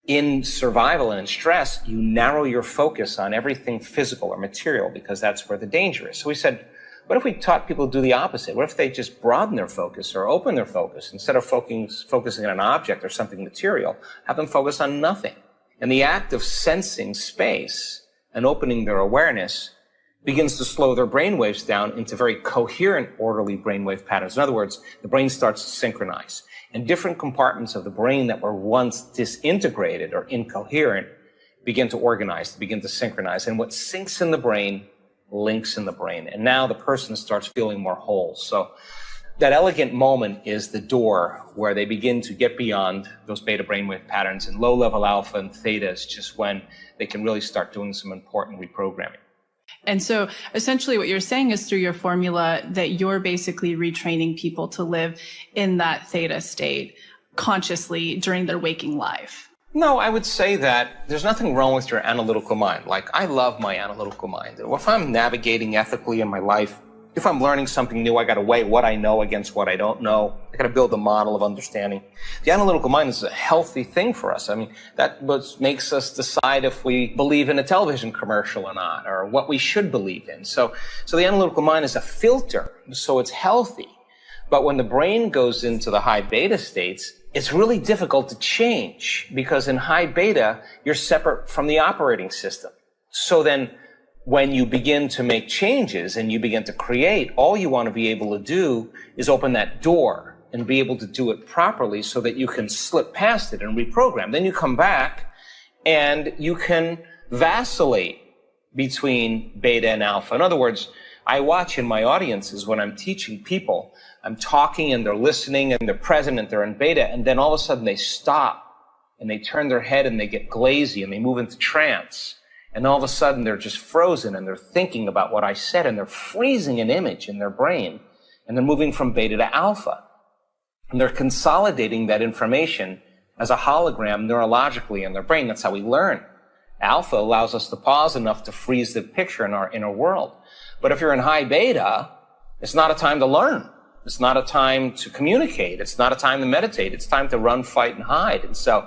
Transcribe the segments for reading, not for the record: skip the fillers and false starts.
in survival and in stress, you narrow your focus on everything physical or material because that's where the danger is. So we said, what if we taught people to do the opposite? What if they just broaden their focus or open their focus? Instead of focusing on an object or something material, have them focus on nothing. And the act of sensing space and opening their awareness begins to slow their brainwaves down into very coherent, orderly brainwave patterns. In other words, the brain starts to synchronize. And different compartments of the brain that were once disintegrated or incoherent begin to organize, begin to synchronize. And what syncs in the brain links in the brain. And now the person starts feeling more whole. So that elegant moment is the door where they begin to get beyond those beta brainwave patterns, and low-level alpha and theta is just when they can really start doing some important reprogramming. And so essentially what you're saying is through your formula that you're basically retraining people to live in that theta state consciously during their waking life. No, I would say that there's nothing wrong with your analytical mind. Like, I love my analytical mind. If I'm navigating ethically in my life, if I'm learning something new, I got to weigh what I know against what I don't know. I got to build a model of understanding. The analytical mind is a healthy thing for us. I mean, that what makes us decide if we believe in a television commercial or not, or what we should believe in. So the analytical mind is a filter, so it's healthy. But when the brain goes into the high beta states, it's really difficult to change, because in high beta, you're separate from the operating system. So then when you begin to make changes and you begin to create, all you want to be able to do is open that door and be able to do it properly so that you can slip past it and reprogram. Then you come back and you can vacillate between beta and alpha. In other words, I watch in my audiences when I'm teaching people, I'm talking and they're listening and they're present and they're in beta, and then all of a sudden they stop and they turn their head and they get glazy and they move into trance. And all of a sudden they're just frozen and they're thinking about what I said and they're freezing an image in their brain and they're moving from beta to alpha. And they're consolidating that information as a hologram neurologically in their brain. That's how we learn. Alpha allows us to pause enough to freeze the picture in our inner world. But if you're in high beta, it's not a time to learn. It's not a time to communicate. It's not a time to meditate. It's time to run, fight, and hide. And so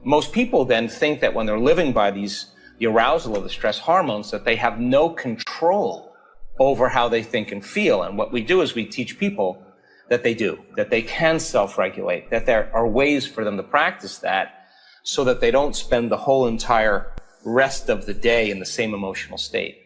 most people then think that when they're living by the arousal of the stress hormones, that they have no control over how they think and feel. And what we do is we teach people that they do, that they can self-regulate, that there are ways for them to practice that so that they don't spend the whole entire rest of the day in the same emotional state.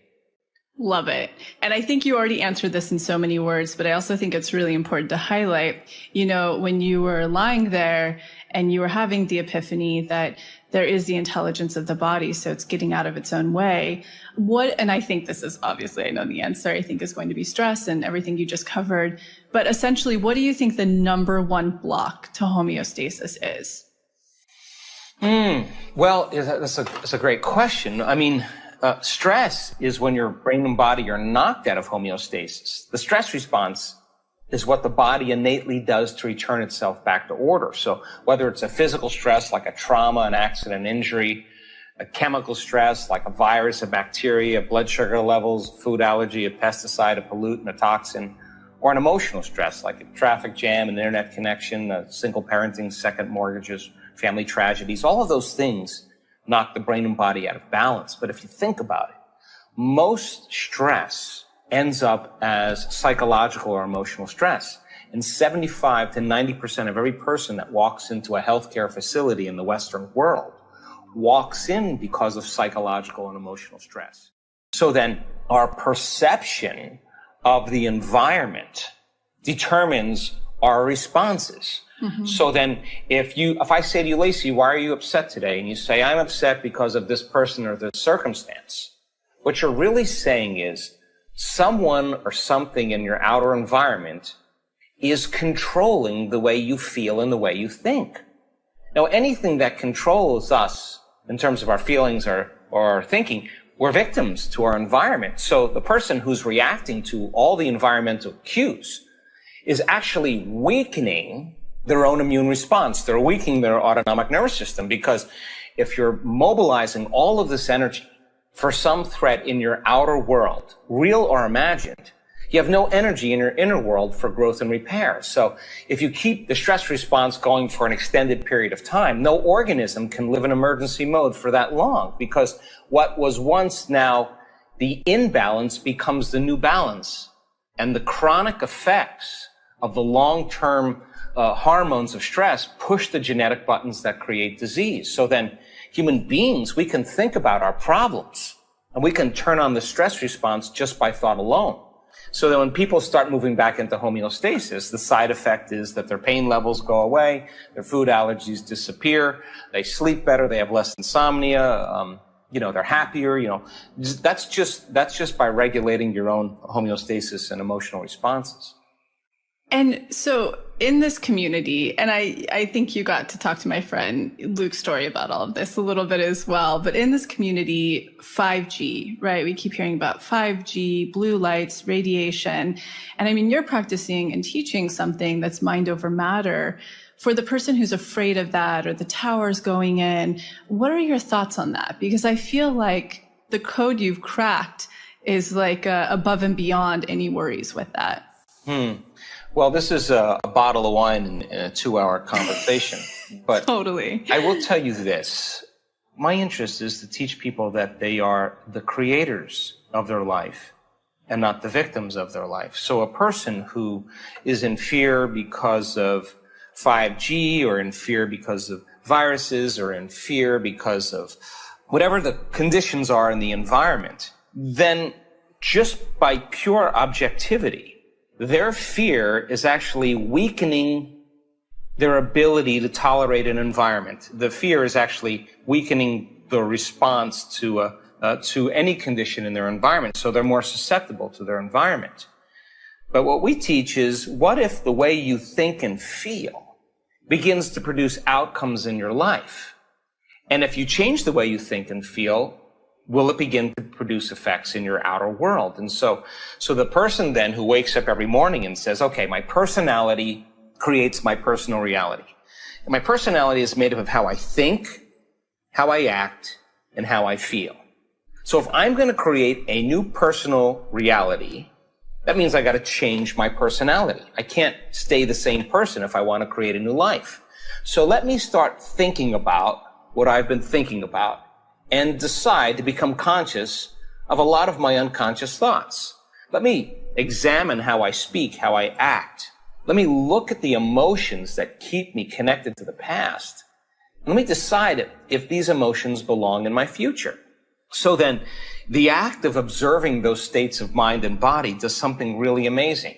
Love it. And I think you already answered this in so many words, but I also think it's really important to highlight, when you were lying there and you were having the epiphany that there is the intelligence of the body, so it's getting out of its own way. And I think this is obviously, I know the answer, I think is going to be stress and everything you just covered. But essentially, what do you think the number one block to homeostasis is? Well, that's a great question. I mean, stress is when your brain and body are knocked out of homeostasis. The stress response is what the body innately does to return itself back to order. So whether it's a physical stress like a trauma, an accident, injury, a chemical stress like a virus, a bacteria, blood sugar levels, food allergy, a pesticide, a pollutant, a toxin, or an emotional stress like a traffic jam, an internet connection, a single parenting, second mortgages, family tragedies, all of those things knock the brain and body out of balance. But if you think about it, most stress ends up as psychological or emotional stress. And 75 to 90% of every person that walks into a healthcare facility in the Western world walks in because of psychological and emotional stress. So then our perception of the environment determines our responses. Mm-hmm. So then if I say to you, Lacey, why are you upset today? And you say, I'm upset because of this person or this circumstance. What you're really saying is someone or something in your outer environment is controlling the way you feel and the way you think. Now, anything that controls us in terms of our feelings or our thinking, we're victims to our environment. So the person who's reacting to all the environmental cues is actually weakening their own immune response. They're weakening their autonomic nervous system, because if you're mobilizing all of this energy for some threat in your outer world, real or imagined, You have no energy in your inner world for growth and repair. So if you keep the stress response going for an extended period of time, no organism can live in emergency mode for that long, because what was once now the imbalance becomes the new balance. And the chronic effects of the long-term hormones of stress push the genetic buttons that create disease. So then human beings, we can think about our problems and we can turn on the stress response just by thought alone. So that when people start moving back into homeostasis, the side effect is that their pain levels go away, their food allergies disappear, they sleep better, they have less insomnia, they're happier, that's just by regulating your own homeostasis and emotional responses. And so in this community, and I think you got to talk to my friend Luke's story about all of this a little bit as well, but in this community, 5G, right? We keep hearing about 5G, blue lights, radiation. And I mean, you're practicing and teaching something that's mind over matter. For the person who's afraid of that or the towers going in, what are your thoughts on that? Because I feel like the code you've cracked is like above and beyond any worries with that. Well, this is a bottle of wine in a 2-hour conversation. But totally. I will tell you this. My interest is to teach people that they are the creators of their life and not the victims of their life. So a person who is in fear because of 5G or in fear because of viruses or in fear because of whatever the conditions are in the environment, then just by pure objectivity, their fear is actually weakening their ability to tolerate an environment. The fear is actually weakening the response to any condition in their environment, so they're more susceptible to their environment. But what we teach is, what if the way you think and feel begins to produce outcomes in your life? And if you change the way you think and feel, will it begin to produce effects in your outer world? And so the person then who wakes up every morning and says, okay, my personality creates my personal reality. And my personality is made up of how I think, how I act, and how I feel. So if I'm going to create a new personal reality, that means I got to change my personality. I can't stay the same person if I want to create a new life. So let me start thinking about what I've been thinking about and decide to become conscious of a lot of my unconscious thoughts. Let me examine how I speak, how I act. Let me look at the emotions that keep me connected to the past. And let me decide if these emotions belong in my future. So then, the act of observing those states of mind and body does something really amazing.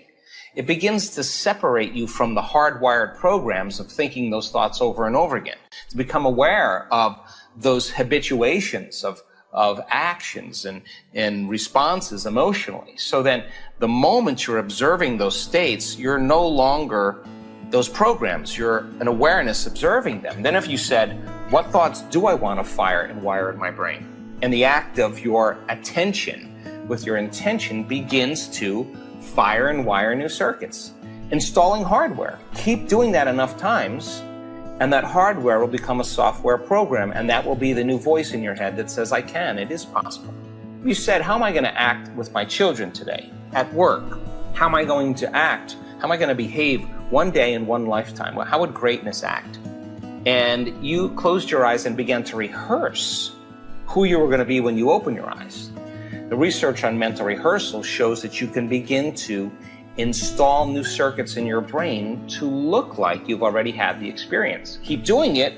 It begins to separate you from the hardwired programs of thinking those thoughts over and over again, to become aware of those habituations of actions and responses emotionally. So then the moment you're observing those states, you're no longer those programs. You're an awareness observing them. Then if you said, what thoughts do I want to fire and wire in my brain? And the act of your attention with your intention begins to fire and wire new circuits. Installing hardware. Keep doing that enough times, and that hardware will become a software program, and that will be the new voice in your head that says, I can, it is possible. You said, how am I going to act with my children today? At work? How am I going to act? How am I going to behave one day in one lifetime? Well, how would greatness act? And you closed your eyes and began to rehearse who you were going to be when you open your eyes. The research on mental rehearsal shows that you can begin to install new circuits in your brain to look like you've already had the experience. Keep doing it,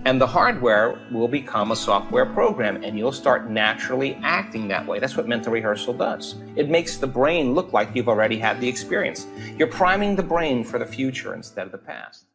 and the hardware will become a software program, and you'll start naturally acting that way. That's what mental rehearsal does. It makes the brain look like you've already had the experience. You're priming the brain for the future instead of the past.